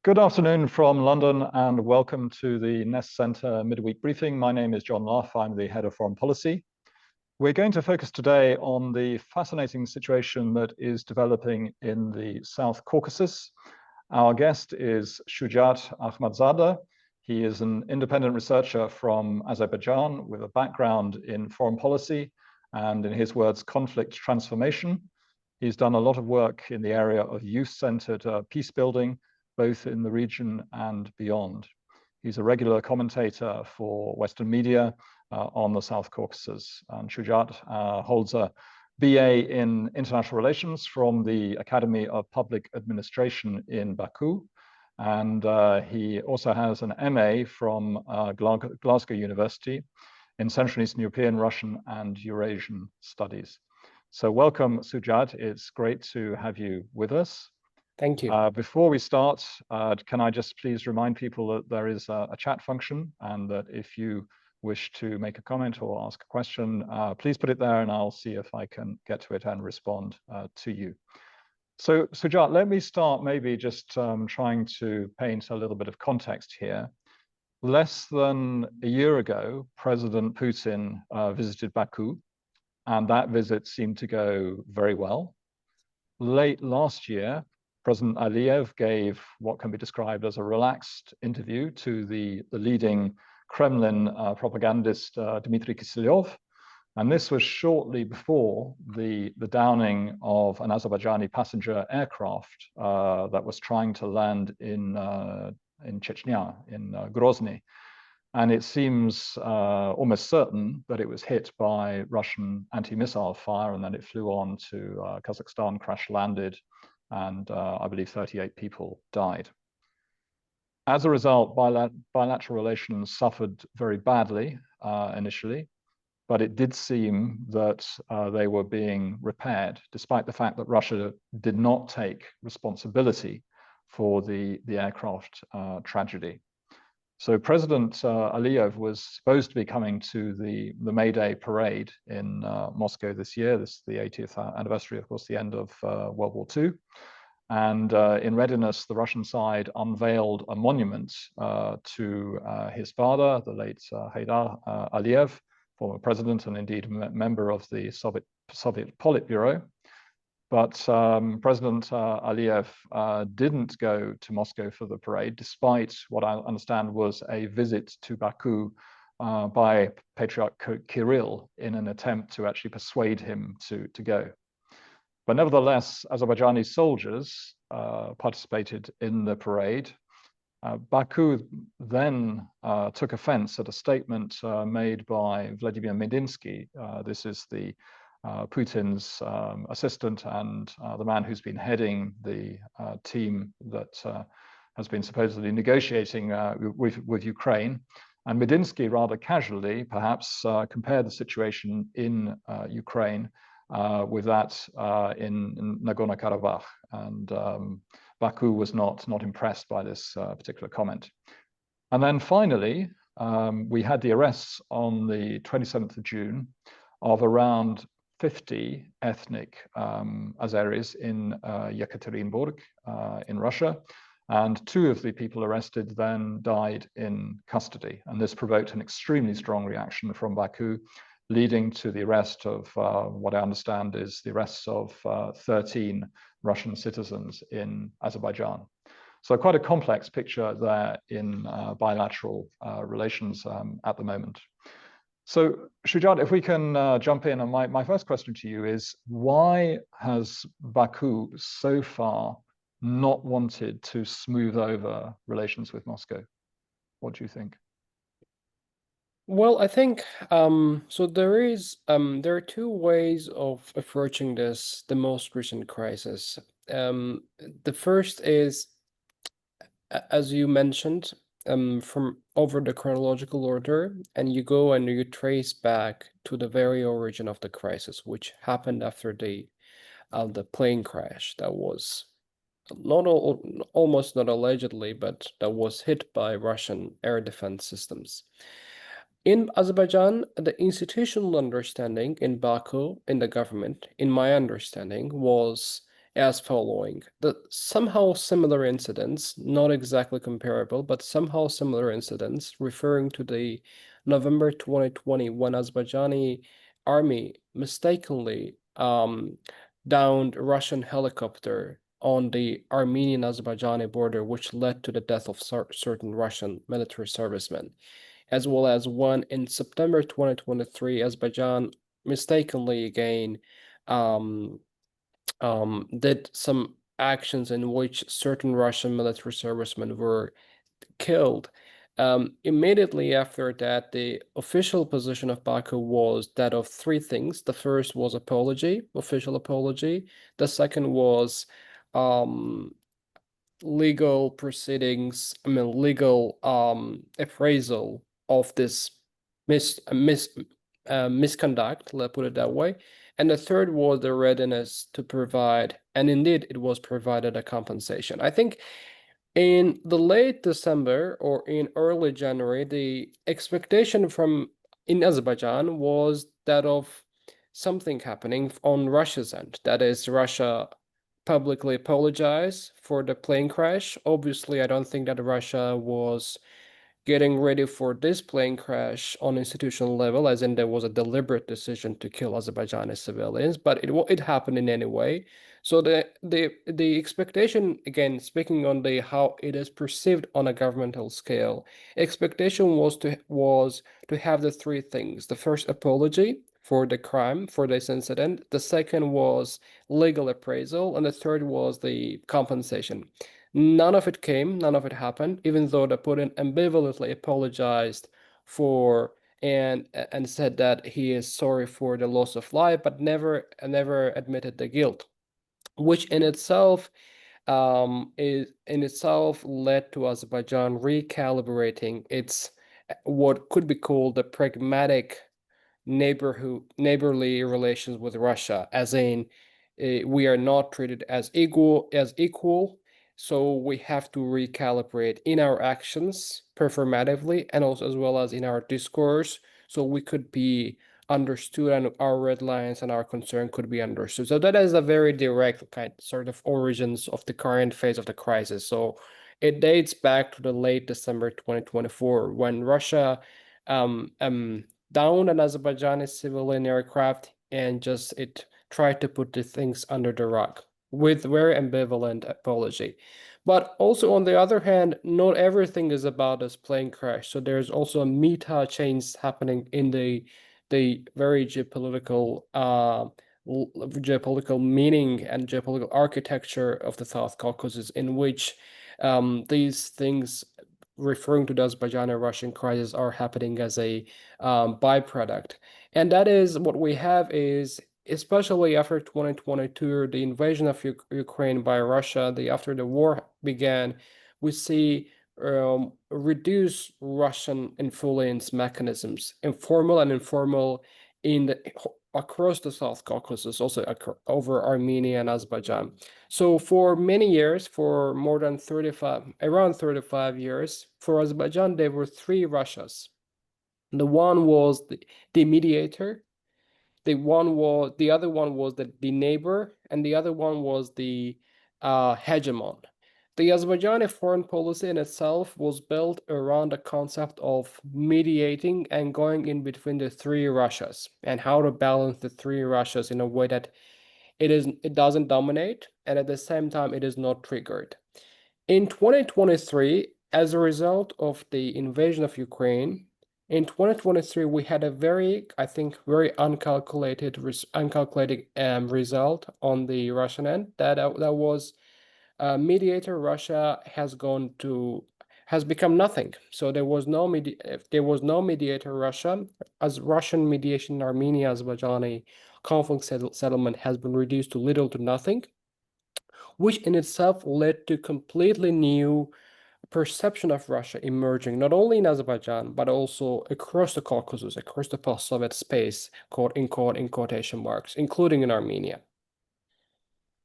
Good afternoon from London and welcome to the Nest Centre Midweek Briefing. My name is John Lough. I'm the Head of Foreign Policy. We're going to focus today on the fascinating situation that is developing in the South Caucasus. Our guest is Shujaat Ahmadzada. He is an independent researcher from Azerbaijan with a background in foreign policy and, in his words, conflict transformation. He's done a lot of work in the area of youth-centered peace building, both in the region and beyond. He's a regular commentator for Western media on the South Caucasus. And Shujaat holds a BA in International Relations from the Academy of Public Administration in Baku. And he also has an MA from Glasgow University in Central and Eastern European, Russian, and Eurasian Studies. So welcome, Shujaat. It's great to have you with us. Thank you. Before we start, can I just please remind people that there is a chat function, and that if you wish to make a comment or ask a question, please put it there and I'll see if I can get to it and respond to you. So Shujaat, let me start maybe just trying to paint a little bit of context here. Less than a year ago, President Putin visited Baku, and that visit seemed to go very well. Late last year, President Aliyev gave what can be described as a relaxed interview to the leading Kremlin propagandist Dmitry Kiselyov. And this was shortly before the downing of an Azerbaijani passenger aircraft that was trying to land in Chechnya, in Grozny. And it seems almost certain that it was hit by Russian anti-missile fire, and then it flew on to Kazakhstan, crash-landed, and I believe 38 people died. As a result, bilateral relations suffered very badly initially, but it did seem that they were being repaired, despite the fact that Russia did not take responsibility for the aircraft tragedy. So President Aliyev was supposed to be coming to the May Day parade in Moscow this year. This is the 80th anniversary, of course, the end of World War II. And in readiness, the Russian side unveiled a monument to his father, the late Haydar Aliyev, former president and indeed member of the Soviet Politburo. But President Aliyev didn't go to Moscow for the parade, despite what I understand was a visit to Baku by Patriarch Kirill in an attempt to actually persuade him to go. But nevertheless, Azerbaijani soldiers participated in the parade. Baku then took offense at a statement made by Vladimir Medinsky. This is the Putin's assistant and the man who's been heading the team that has been supposedly negotiating with Ukraine. And Medinsky rather casually, perhaps, compared the situation in Ukraine with that in Nagorno-Karabakh. And Baku was not impressed by this particular comment. And then finally, we had the arrests on the 27th of June of around 50 ethnic Azeris in Yekaterinburg in Russia. And two of the people arrested then died in custody. And this provoked an extremely strong reaction from Baku, leading to the arrest of what I understand is the arrests of 13 Russian citizens in Azerbaijan. So quite a complex picture there in bilateral relations at the moment. So Shujaat, if we can jump in, and my first question to you is, why has Baku so far not wanted to smooth over relations with Moscow? What do you think? Well, I think so. There are two ways of approaching the most recent crisis. The first is, as you mentioned, from over the chronological order, and you go and you trace back to the very origin of the crisis, which happened after the plane crash that was almost not allegedly, but that was hit by Russian air defense systems. In Azerbaijan, the institutional understanding in Baku, in the government, in my understanding, was as following. The somehow similar incidents, not exactly comparable, but somehow similar incidents, referring to the November 2020 when Azerbaijani army mistakenly downed a Russian helicopter on the Armenian-Azerbaijani border, which led to the death of certain Russian military servicemen, as well as one in September 2023, Azerbaijan mistakenly again did some actions in which certain Russian military servicemen were killed. Immediately after that, the official position of Baku was that of three things. The first was apology, official apology. The second was legal proceedings, legal appraisal of this misconduct, let's put it that way. And the third was the readiness to provide, and indeed it was provided a compensation. I think in the late December or in early January, the expectation in Azerbaijan was that of something happening on Russia's end. That is, Russia publicly apologize for the plane crash. Obviously, I don't think that Russia was getting ready for this plane crash on institutional level, as in there was a deliberate decision to kill Azerbaijani civilians, but it happened in any way. So the expectation, again, speaking on the how it is perceived on a governmental scale, expectation was to have the three things. The first, apology for the crime, for this incident. The second was legal appraisal, and the third was the compensation. None of it came, none of it happened, even though the Putin ambivalently apologized for and said that he is sorry for the loss of life, but never admitted the guilt, which in itself led to Azerbaijan recalibrating its what could be called the pragmatic neighborly relations with Russia, as in we are not treated as equal, so we have to recalibrate in our actions performatively and also as well as in our discourse, so we could be understood and our red lines and our concern could be understood. So that is a very direct sort of origins of the current phase of the crisis. So it dates back to the late December 2024 when Russia downed an Azerbaijani civilian aircraft and just it tried to put the things under the rug with very ambivalent apology. But also on the other hand, not everything is about this plane crash. So there's also a meta change happening in the very geopolitical meaning and geopolitical architecture of the South Caucasus, in which these things referring to the Azerbaijani-Russian crisis are happening as a byproduct. And that is what we have is, especially after 2022, the invasion of Ukraine by Russia, after the war began, we see reduced Russian influence mechanisms, informal and informal, across the South Caucasus, also over Armenia and Azerbaijan. So for many years, for more than around 35 years, for Azerbaijan, there were three Russias. The one was the mediator, the other one was the neighbor, and the other one was the hegemon. The Azerbaijani foreign policy in itself was built around the concept of mediating and going in between the three Russias and how to balance the three Russias in a way that it doesn't dominate and at the same time it is not triggered. In 2023, as a result of the invasion of Ukraine, in 2023, we had a very uncalculated result on the Russian end. That was mediator Russia has become nothing. So there was no mediator Russia, as Russian mediation in Armenia Azerbaijani conflict settlement has been reduced to little to nothing, which in itself led to completely new perception of Russia emerging, not only in Azerbaijan, but also across the Caucasus, across the post-Soviet space, in quotation marks, including in Armenia.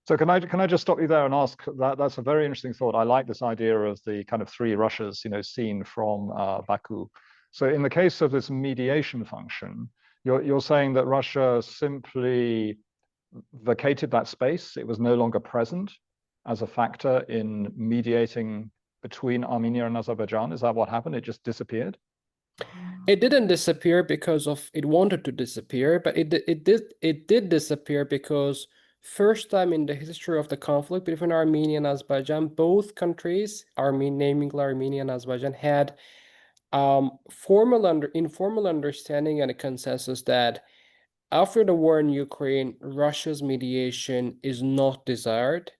So can I just stop you there and ask that's a very interesting thought. I like this idea of the kind of three Russias, seen from Baku. So in the case of this mediation function, you're saying that Russia simply vacated that space. It was no longer present as a factor in mediating between Armenia and Azerbaijan. Is that what happened? It just disappeared? It didn't disappear because of it wanted to disappear, but it did disappear because first time in the history of the conflict between Armenia and Azerbaijan, both countries, namely Armenia and Azerbaijan, had informal understanding and a consensus that after the war in Ukraine, Russia's mediation is not desired,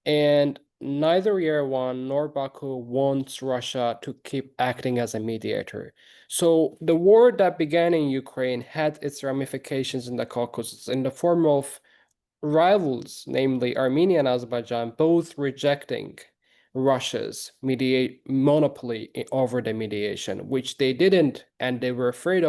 and neither Yerevan nor Baku wants Russia to keep acting as a mediator. So the war that began in Ukraine had its ramifications in the Caucasus in the form of rivals, namely Armenia and Azerbaijan, both rejecting Russia's monopoly over the mediation, which they didn't, and they were afraid,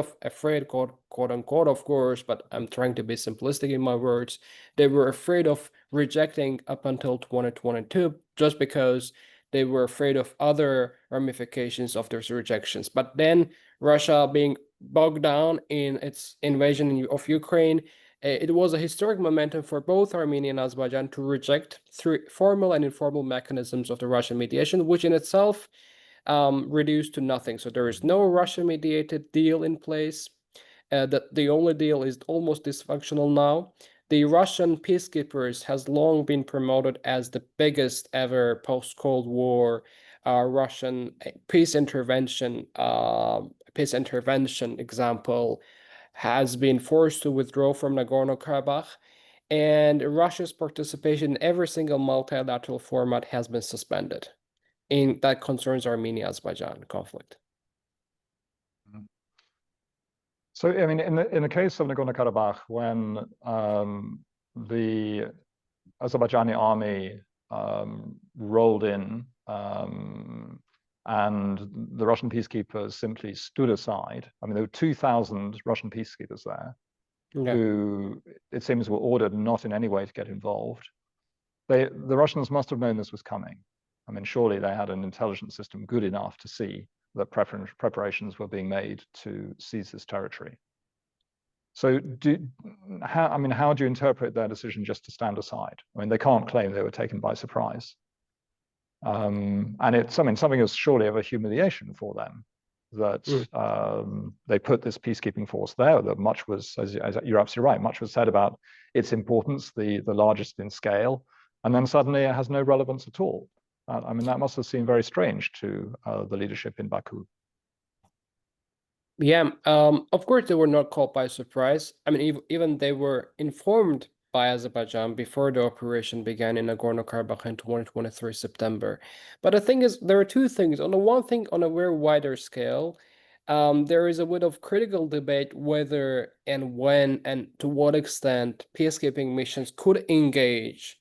quote unquote, of course, but I'm trying to be simplistic in my words. They were afraid of rejecting up until 2022, just because they were afraid of other ramifications of those rejections. But then Russia being bogged down in its invasion of Ukraine, it was a historic momentum for both Armenia and Azerbaijan to reject through formal and informal mechanisms of the Russian mediation, which in itself reduced to nothing. So there is no Russian-mediated deal in place. The only deal is almost dysfunctional now. The Russian peacekeepers has long been promoted as the biggest ever post-Cold War Russian peace intervention example, has been forced to withdraw from Nagorno-Karabakh, and Russia's participation in every single multilateral format has been suspended in that concerns Armenia-Azerbaijan conflict. So, I mean, in the case of Nagorno-Karabakh, when the Azerbaijani army rolled in and the Russian peacekeepers simply stood aside. I mean, there were 2,000 Russian peacekeepers there who, it seems, were ordered not in any way to get involved. The Russians must have known this was coming. I mean, surely they had an intelligence system good enough to see that preparations were being made to seize this territory. So how do you interpret their decision just to stand aside? I mean, they can't claim they were taken by surprise. And it's something is surely of a humiliation for them that they put this peacekeeping force there. That much was, as you're absolutely right, much was said about its importance, the largest in scale, and then suddenly it has no relevance at all. I mean, that must have seemed very strange to the leadership in Baku. Yeah, of course they were not caught by surprise. I mean, even they were informed by Azerbaijan before the operation began in Nagorno-Karabakh in 2023 September. But the thing is, there are two things. On the one thing, on a very wider scale, there is a bit of critical debate whether and when and to what extent peacekeeping missions could engage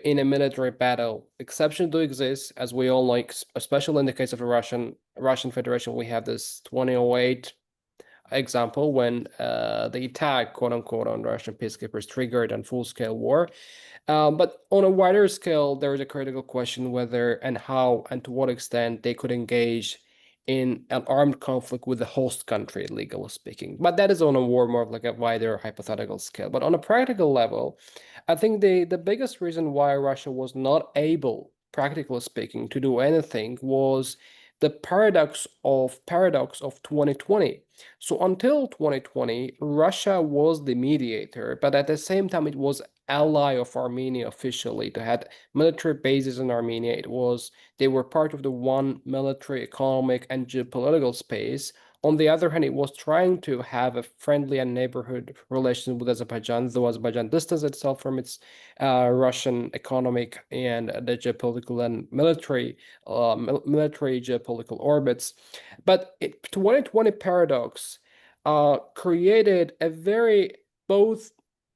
in a military battle. Exceptions do exist, as we all like, especially in the case of the Russian Federation. We have this 2008 example when the attack, quote unquote, on Russian peacekeepers triggered a full-scale war. But on a wider scale, there is a critical question whether and how and to what extent they could engage in an armed conflict with the host country, legally speaking. But that is on a more of like a wider hypothetical scale. But on a practical level, I think the biggest reason why Russia was not able, practically speaking, to do anything was the paradox of 2020. So until 2020, Russia was the mediator, but at the same time, it was ally of Armenia officially. They had military bases in Armenia. They were part of the one military, economic, and geopolitical space. On the other hand, it was trying to have a friendly and neighborhood relation with Azerbaijan, though Azerbaijan distanced itself from its Russian economic and the geopolitical and military geopolitical orbits. But 2020 paradox created a both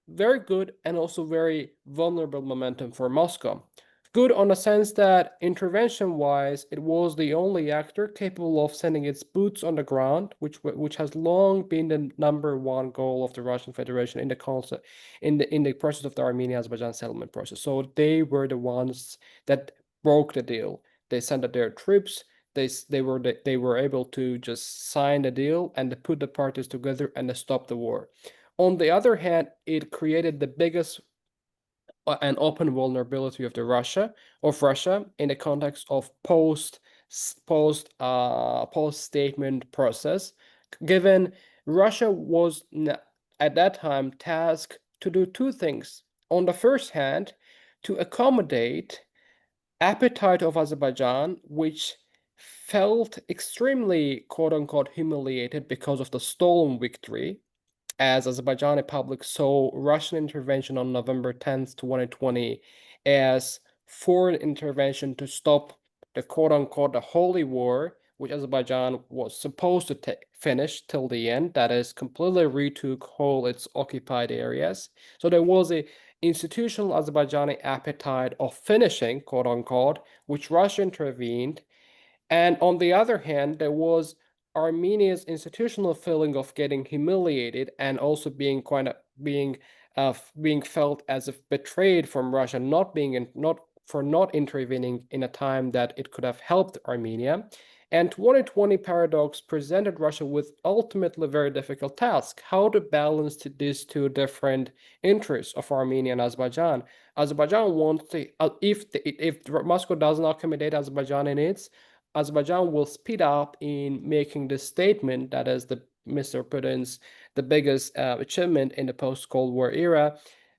very good and also very vulnerable momentum for Moscow. Good on the sense that intervention-wise, it was the only actor capable of sending its boots on the ground, which has long been the #1 goal of the Russian Federation in the process of the Armenia-Azerbaijan settlement process. So they were the ones that broke the deal. They sent their troops. They were able to just sign the deal and put the parties together and stop the war. On the other hand, it created the biggest and open vulnerability of Russia in the context of post statement process, given Russia was at that time tasked to do two things. On the first hand, to accommodate appetite of Azerbaijan, which felt extremely quote unquote humiliated because of the stolen victory, as Azerbaijani public saw Russian intervention on November 10th, 2020 as foreign intervention to stop the quote unquote the holy war, which Azerbaijan was supposed to finish till the end, that is completely retook whole its occupied areas. So there was a institutional Azerbaijani appetite of finishing, quote unquote, which Russia intervened. And on the other hand, there was Armenia's institutional feeling of getting humiliated and also being being felt as if betrayed from Russia, not intervening in a time that it could have helped Armenia. And 2020 paradox presented Russia with ultimately very difficult task: how to balance these two different interests of Armenia and Azerbaijan. Azerbaijan wants to, if Moscow doesn't accommodate Azerbaijan in its, Azerbaijan will speed up in making this statement that is Mr. Putin's the biggest achievement in the post-Cold War era,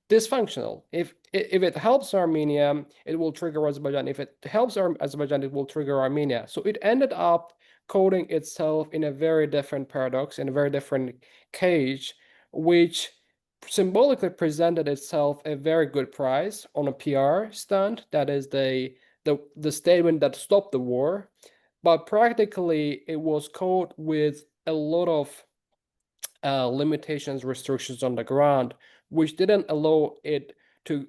dysfunctional. If it helps Armenia, it will trigger Azerbaijan. If it helps Azerbaijan, it will trigger Armenia. So it ended up coding itself in a very different paradox, in a very different cage, which symbolically presented itself a very good prize on a PR stunt. That is the statement that stopped the war, but practically it was caught with a lot of limitations, restrictions on the ground, which didn't allow it to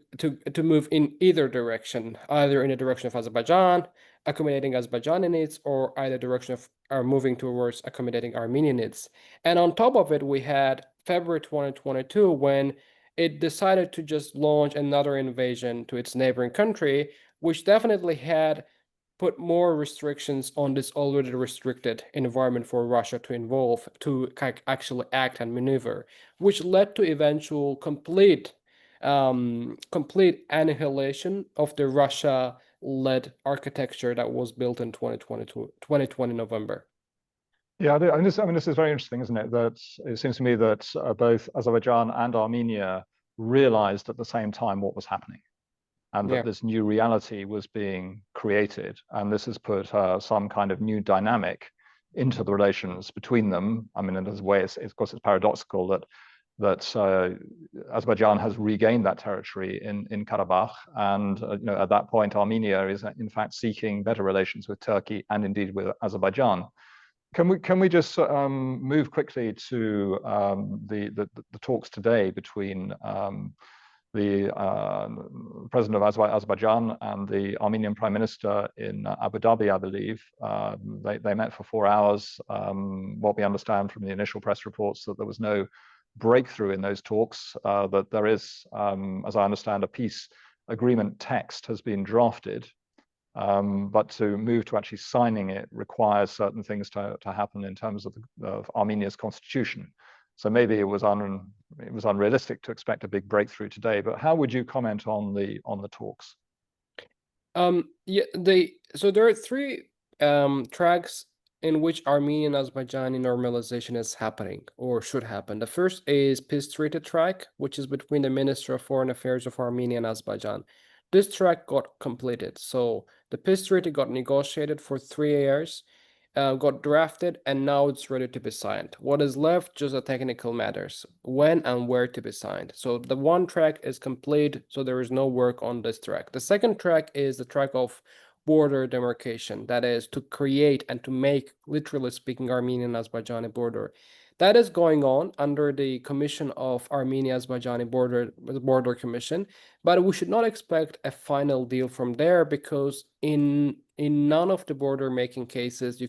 move in either direction, either in the direction of Azerbaijan, accommodating Azerbaijani needs, or either direction of moving towards accommodating Armenian needs. And on top of it, we had February 2022 when it decided to just launch another invasion to its neighboring country, which definitely had put more restrictions on this already restricted environment for Russia to actually act and maneuver, which led to eventual complete annihilation of the Russia-led architecture that was built in 2020 November. Yeah, this is very interesting, isn't it? That it seems to me that both Azerbaijan and Armenia realized at the same time what was happening, and that this new reality was being created. And this has put some kind of new dynamic into the relations between them. I mean, in a way, of course, it's paradoxical that Azerbaijan has regained that territory in Karabakh, and at that point, Armenia is in fact seeking better relations with Turkey and indeed with Azerbaijan. Can we just move quickly to the talks today between the president of Azerbaijan and the Armenian prime minister in Abu Dhabi, I believe. They met for 4 hours. What we understand from the initial press reports that there was no breakthrough in those talks, that there is, as I understand, a peace agreement text has been drafted. But to move to actually signing it requires certain things to happen in terms of Armenia's constitution. So maybe it was unrealistic to expect a big breakthrough today. But how would you comment on the talks? So there are three tracks in which Armenian Azerbaijani normalization is happening or should happen. The first is peace treaty track, which is between the Minister of Foreign Affairs of Armenia and Azerbaijan. This track got completed. So the peace treaty got negotiated for 3 years, got drafted, and now it's ready to be signed. What is left, just the technical matters, when and where to be signed. So the one track is complete, so there is no work on this track. The second track is the track of border demarcation, that is to create and to make, literally speaking, Armenian-Azerbaijani border. That is going on under the Commission of Armenia-Azerbaijani Border Commission, but we should not expect a final deal from there because in none of the border making cases you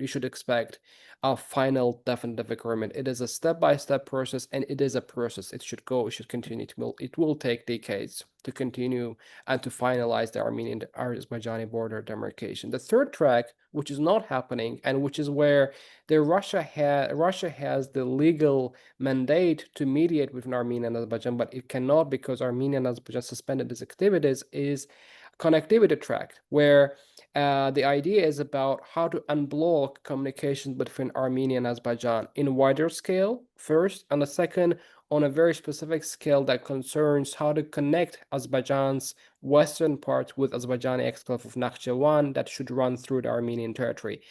should expect a final definitive agreement. It is a step-by-step process, and it is a process. It should continue it will take decades to continue and to finalize the Armenian Azerbaijani border demarcation. The third track, which is not happening, and which is where Russia has the legal mandate to mediate between Armenia and Azerbaijan, but it cannot because Armenia and Azerbaijan suspended its activities, is connectivity track, where the idea is about how to unblock communication between Armenia and Azerbaijan in wider scale first, and the second on a very specific scale that concerns how to connect Azerbaijan's western part with Azerbaijani exclave of Nakhchivan that should run through the Armenian territory.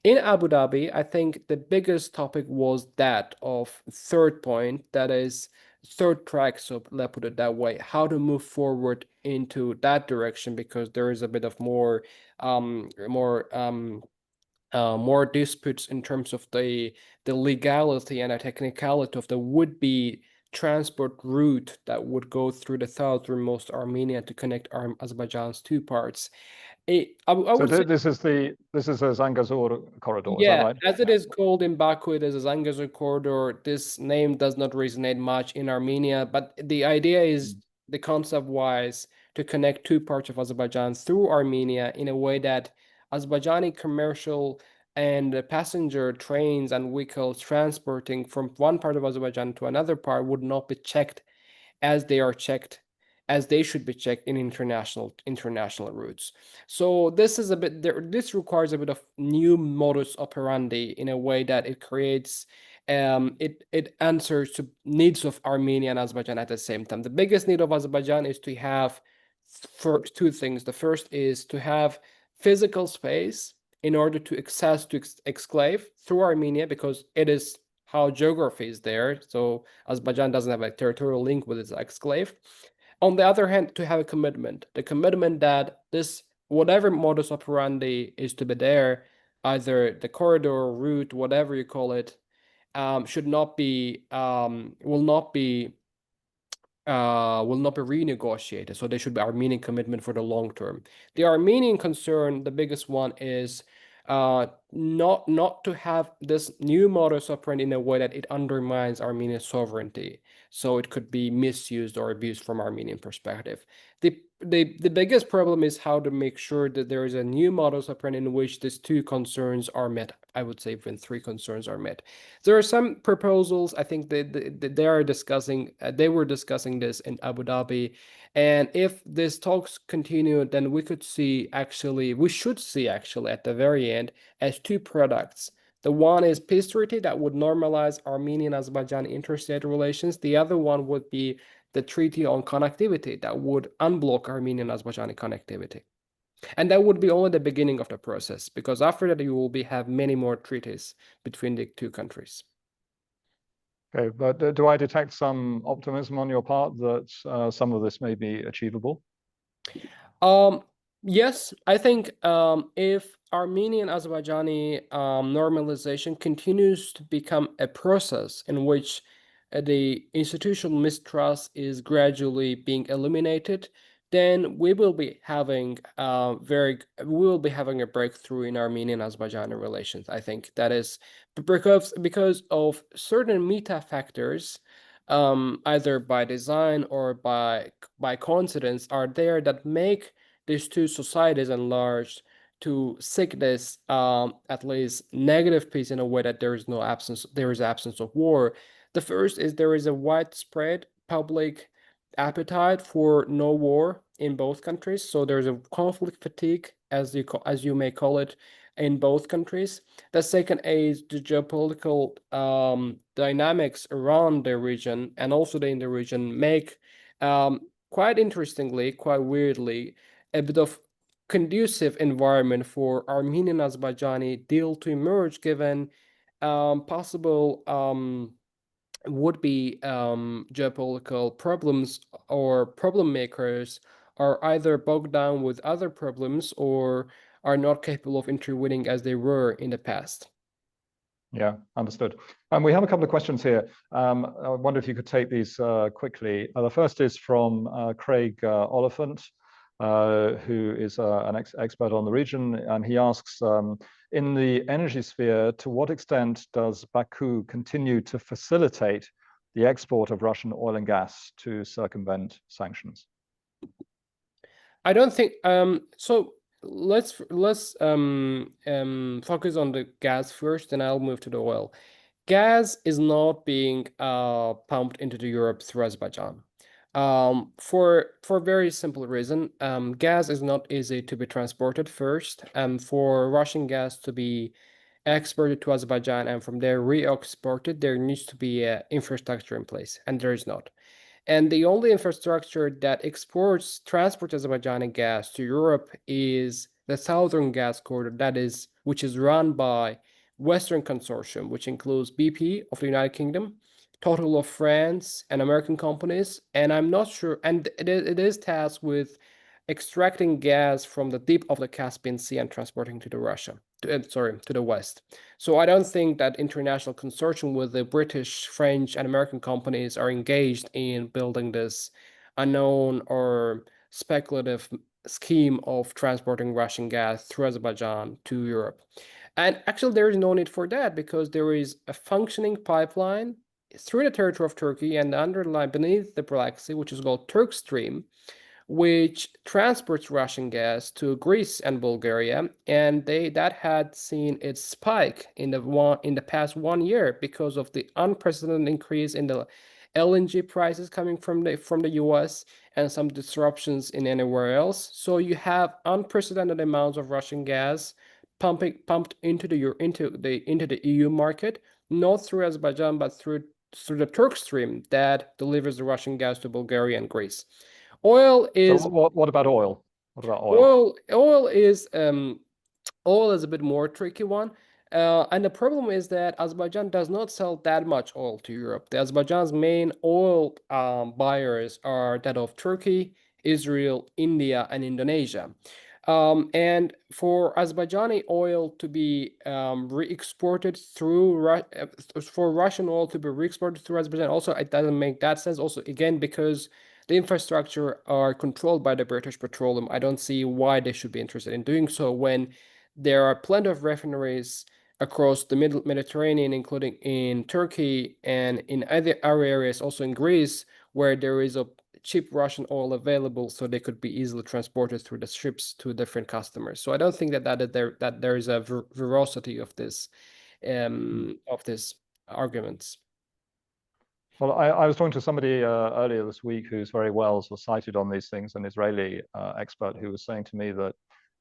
In Abu Dhabi, I think the biggest topic was that of third point, that is third track, so let's put it that way, how to move forward into that direction, because there is a bit of more disputes in terms of the legality and the technicality of the would-be transport route that would go through the southernmost Armenia to connect Azerbaijan's two parts. I would say, this is the Zangezur corridor, is that yeah, right? as it is called in Baku, it is a Zangezur corridor. This name does not resonate much in Armenia, but the idea is, the concept-wise, to connect two parts of Azerbaijan through Armenia in a way that Azerbaijani commercial and passenger trains and vehicles transporting from one part of Azerbaijan to another part would not be checked as they should be checked in international routes. So this is a bit there. This requires a bit of new modus operandi in a way that it creates it answers to needs of Armenia and Azerbaijan at the same time. The biggest need of Azerbaijan is to have two things. The first is to have physical space in order to access to exclave through Armenia, because it is how geography is there. So Azerbaijan doesn't have a territorial link with its exclave. On the other hand, to have a commitment, the commitment that this, whatever modus operandi is to be there, either the corridor, route, whatever you call it, should not be, will not be renegotiated. So there should be Armenian commitment for the long term. The Armenian concern, the biggest one, is not to have this new modus operandi in a way that it undermines Armenian sovereignty. So it could be misused or abused from Armenian perspective. The biggest problem is how to make sure that there is a new modus operandi in which these two concerns are met. I would say even three concerns are met. There are some proposals. I think they were discussing this in Abu Dhabi. And if these talks continue, then we should see actually at the very end as two products. The one is peace treaty that would normalize Armenian Azerbaijan interstate relations. The other one would be the treaty on connectivity that would unblock Armenian Azerbaijani connectivity. And that would be only the beginning of the process, because after that you will have many more treaties between the two countries. Okay, but do I detect some optimism on your part that some of this may be achievable? Yes, I think if Armenian Azerbaijani normalization continues to become a process in which the institutional mistrust is gradually being eliminated, then we will be having a breakthrough in Armenian Azerbaijani relations. I think that is because of certain meta factors, either by design or by coincidence, are there that make these two societies enlarged to seek this at least negative peace in a way that there is absence of war. The first is there is a widespread public appetite for no war in both countries. So there's a conflict fatigue, as you may call it, in both countries. The second is the geopolitical dynamics around the region and also in the region make, quite interestingly, quite weirdly, a bit of conducive environment for Armenian Azerbaijani deal to emerge, given possible would-be geopolitical problems or problem makers are either bogged down with other problems or are not capable of intervening as they were in the past. Yeah, understood. We have a couple of questions here. I wonder if you could take these quickly. The first is from Craig Oliphant. who is an expert on the region, and he asks, in the energy sphere, to what extent does Baku continue to facilitate the export of Russian oil and gas to circumvent sanctions? I don't think so. Let's focus on the gas first, and I'll move to the oil. Gas is not being pumped into the Europe through Azerbaijan. For a very simple reason. Gas is not easy to be transported first. For Russian gas to be exported to Azerbaijan and from there re-exported, there needs to be an infrastructure in place, and there is not. And the only infrastructure that transports Azerbaijani gas to Europe is the Southern Gas Corridor, which is run by Western Consortium, which includes BP of the United Kingdom, Total of France, and American companies. And I'm not sure, and it is tasked with extracting gas from the deep of the Caspian Sea and transporting to the West. So I don't think that international consortium with the British, French, and American companies are engaged in building this unknown or speculative scheme of transporting Russian gas through Azerbaijan to Europe. And actually, there is no need for that because there is a functioning pipeline through the territory of Turkey and underlying beneath the Black Sea, which is called Turk Stream, which transports Russian gas to Greece and Bulgaria, and that had seen its spike in the past 1 year because of the unprecedented increase in the LNG prices coming from the US and some disruptions in anywhere else. So you have unprecedented amounts of Russian gas pumped into the EU market, not through Azerbaijan but through the Turk Stream that delivers the Russian gas to Bulgaria and Greece. Oil is So what about oil? What about oil? Oil is a bit more tricky one. And the problem is that Azerbaijan does not sell that much oil to Europe. Azerbaijan's main oil buyers are that of Turkey, Israel, India, and Indonesia. And for Azerbaijani oil to be re-exported for Russian oil to be re-exported through Azerbaijan, also it doesn't make that sense. Also, again, because the infrastructure are controlled by the British Petroleum, I don't see why they should be interested in doing so when there are plenty of refineries across the Mediterranean, including in Turkey and in other areas, also in Greece, where there is a cheap Russian oil available, so they could be easily transported through the ships to different customers. So I don't think that there is a veracity of this arguments. Well, I was talking to somebody earlier this week who's very well cited on these things, an Israeli expert who was saying to me that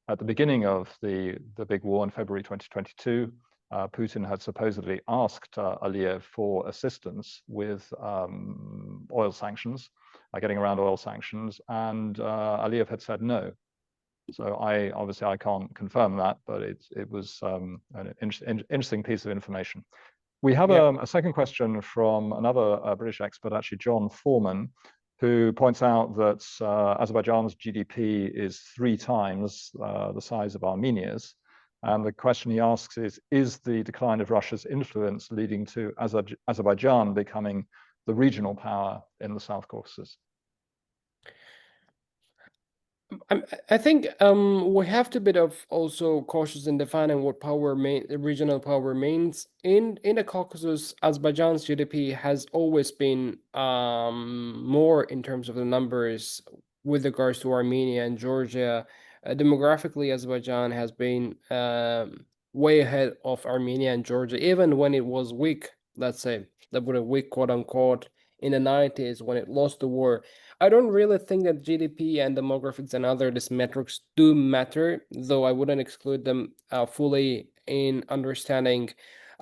at the beginning of the big war in February 2022, Putin had supposedly asked Aliyev for assistance with oil sanctions, getting around oil sanctions, and Aliyev had said no. So obviously I can't confirm that, but it was an interesting piece of information. We have a second question from another British expert, actually John Foreman, who points out that Azerbaijan's GDP is 3 times the size of Armenia's. And the question he asks is the decline of Russia's influence leading to Azerbaijan becoming the regional power in the South Caucasus? I think we have to be also cautious in defining what regional power means. In the Caucasus, Azerbaijan's GDP has always been more in terms of the numbers with regards to Armenia and Georgia. Demographically, Azerbaijan has been way ahead of Armenia and Georgia, even when it was weak, let's say, that would a weak quote unquote in the 90s when it lost the war. I don't really think that GDP and demographics and other these metrics do matter, though I wouldn't exclude them fully in understanding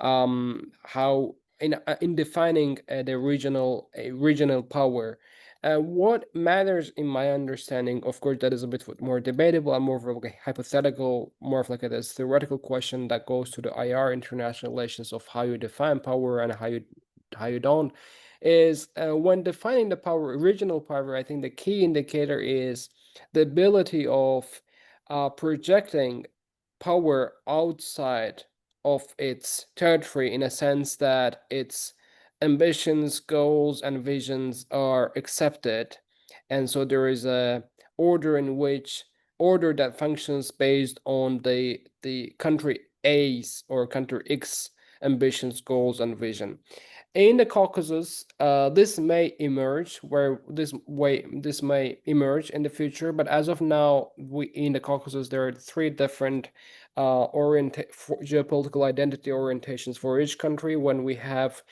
how in defining the regional power. What matters in my understanding, of course, that is a bit more debatable and more of a hypothetical, more of like a this theoretical question that goes to the IR, international relations, of how you define power and how you don't, is when defining the power, regional power, I think the key indicator is the ability of projecting power outside of its territory, in a sense that its ambitions, goals, and visions are accepted. And so there is a order that functions based on the country A's or country X ambitions, goals, and vision. In the Caucasus, this may emerge this may emerge in the future, but as of now, in the Caucasus there are three different geopolitical identity orientations for each country. When we have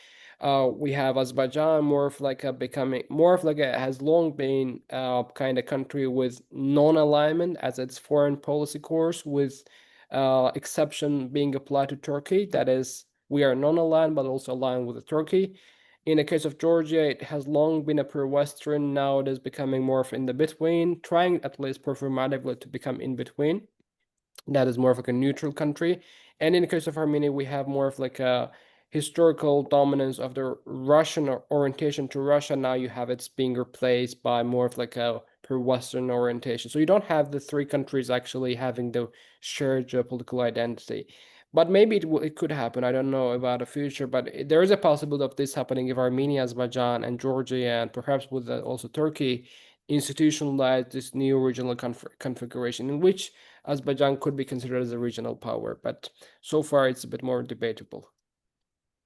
Azerbaijan more of like has long been kind of country with non-alignment as its foreign policy course, with exception being applied to Turkey. That is, we are non-aligned but also aligned with Turkey. In the case of Georgia, it has long been a pro-Western. Now it is becoming more of in the between, trying at least performatively to become in between. That is more of like a neutral country. And in the case of Armenia, we have more of like a historical dominance of the Russian orientation to Russia. Now you have it being replaced by more of like a pro-Western orientation. So you don't have the three countries actually having the shared geopolitical identity. But maybe it could happen. I don't know about the future, but there is a possibility of this happening if Armenia, Azerbaijan, and Georgia, and perhaps with also Turkey, institutionalize this new regional configuration in which Azerbaijan could be considered as a regional power. But so far, it's a bit more debatable.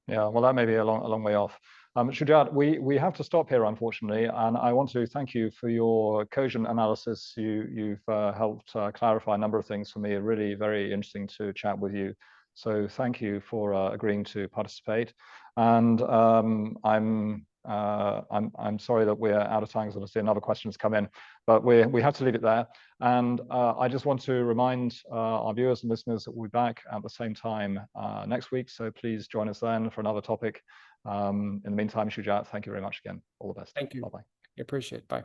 Yeah, well, that may be a long way off. Shujaat, we have to stop here, unfortunately, and I want to thank you for your cogent analysis. You've helped clarify a number of things for me. Really very interesting to chat with you. So thank you for agreeing to participate. And I'm sorry that we're out of time because I see another question's come in, but we have to leave it there. And I just want to remind our viewers and listeners that we'll be back at the same time next week. So please join us then for another topic. In the meantime, Shujaat, thank you very much again. All the best. Thank you. Bye-bye. I appreciate it. Bye.